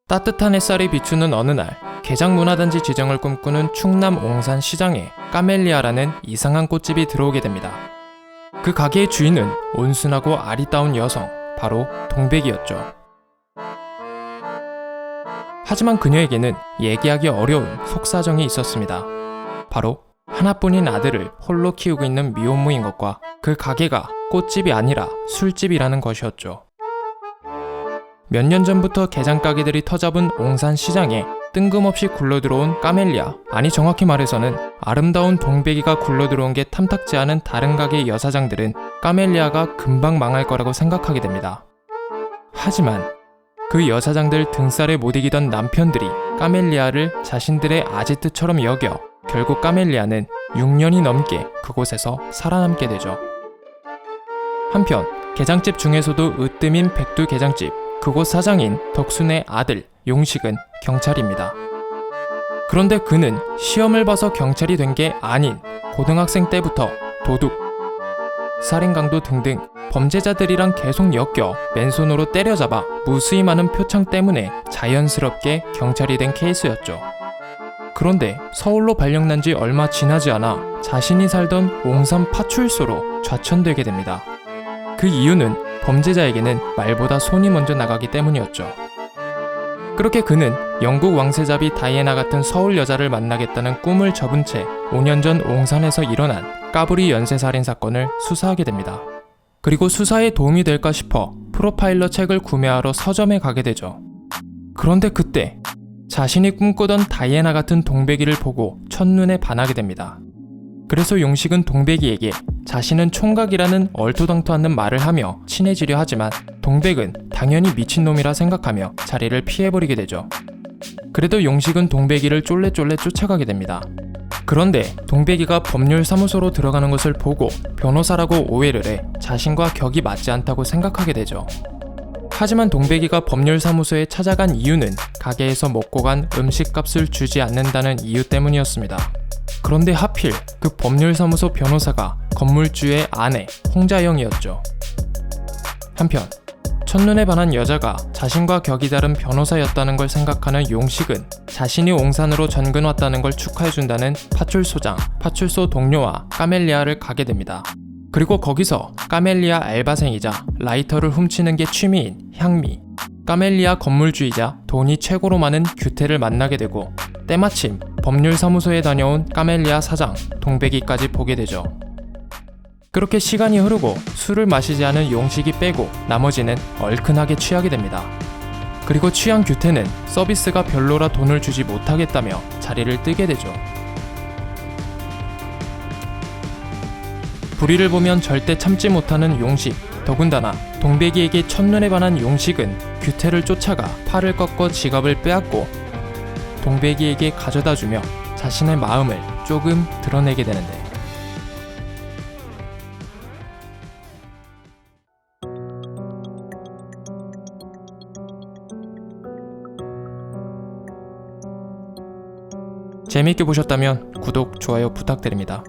따뜻한 햇살이 비추는 어느 날, 개장문화단지 지정을 꿈꾸는 충남 옹산 시장에 까멜리아라는 이상한 꽃집이 들어오게 됩니다. 그 가게의 주인은 온순하고 아리따운 여성, 바로 동백이었죠. 하지만 그녀에게는 얘기하기 어려운 속사정이 있었습니다. 바로 하나뿐인 아들을 홀로 키우고 있는 미혼모인 것과 그 가게가 꽃집이 아니라 술집이라는 것이었죠. 몇 년 전부터 게장 가게들이 터잡은 옹산 시장에 뜬금없이 굴러들어온 까멜리아, 아니 정확히 말해서는 아름다운 동백이가 굴러들어온 게 탐탁지 않은 다른 가게의 여사장들은 까멜리아가 금방 망할 거라고 생각하게 됩니다. 하지만 그 여사장들 등살에 못 이기던 남편들이 까멜리아를 자신들의 아지트처럼 여겨 결국 까멜리아는 6년이 넘게 그곳에서 살아남게 되죠. 한편 게장집 중에서도 으뜸인 백두 게장집, 그곳 사장인 덕순의 아들 용식은 경찰입니다. 그런데 그는 시험을 봐서 경찰이 된 게 아닌 고등학생 때부터 도둑, 살인 강도 등등 범죄자들이랑 계속 엮여 맨손으로 때려잡아 무수히 많은 표창 때문에 자연스럽게 경찰이 된 케이스였죠. 그런데 서울로 발령난 지 얼마 지나지 않아 자신이 살던 옹산 파출소로 좌천되게 됩니다. 그 이유는 범죄자에게는 말보다 손이 먼저 나가기 때문이었죠. 그렇게 그는 영국 왕세자비 다이애나 같은 서울 여자를 만나겠다는 꿈을 접은 채 5년 전 옹산에서 일어난 까불이 연쇄살인 사건을 수사하게 됩니다. 그리고 수사에 도움이 될까 싶어 프로파일러 책을 구매하러 서점에 가게 되죠. 그런데 그때 자신이 꿈꾸던 다이애나 같은 동백이를 보고 첫눈에 반하게 됩니다. 그래서 용식은 동백이에게 자신은 총각이라는 얼토당토않는 말을 하며 친해지려 하지만 동백은 당연히 미친놈이라 생각하며 자리를 피해버리게 되죠. 그래도 용식은 동백이를 쫄래쫄래 쫓아가게 됩니다. 그런데 동백이가 법률사무소로 들어가는 것을 보고 변호사라고 오해를 해 자신과 격이 맞지 않다고 생각하게 되죠. 하지만 동백이가 법률사무소에 찾아간 이유는 가게에서 먹고 간 음식값을 주지 않는다는 이유 때문이었습니다. 그런데 하필 그 법률사무소 변호사가 건물주의 아내 홍자영이었죠. 한편 첫눈에 반한 여자가 자신과 격이 다른 변호사였다는 걸 생각하는 용식은 자신이 옹산으로 전근 왔다는 걸 축하해준다는 파출소장, 파출소 동료와 까멜리아를 가게 됩니다. 그리고 거기서 까멜리아 알바생이자 라이터를 훔치는 게 취미인 향미, 까멜리아 건물주이자 돈이 최고로 많은 규태를 만나게 되고 때마침 법률사무소에 다녀온 까멜리아 사장 동백이까지 보게 되죠. 그렇게 시간이 흐르고 술을 마시지 않은 용식이 빼고 나머지는 얼큰하게 취하게 됩니다. 그리고 취한 규태는 서비스가 별로라 돈을 주지 못하겠다며 자리를 뜨게 되죠. 불의를 보면 절대 참지 못하는 용식, 더군다나 동백이에게 첫눈에 반한 용식은 규태를 쫓아가 팔을 꺾어 지갑을 빼앗고 동백이에게 가져다주며 자신의 마음을 조금 드러내게 되는데 재미있게 보셨다면 구독, 좋아요 부탁드립니다.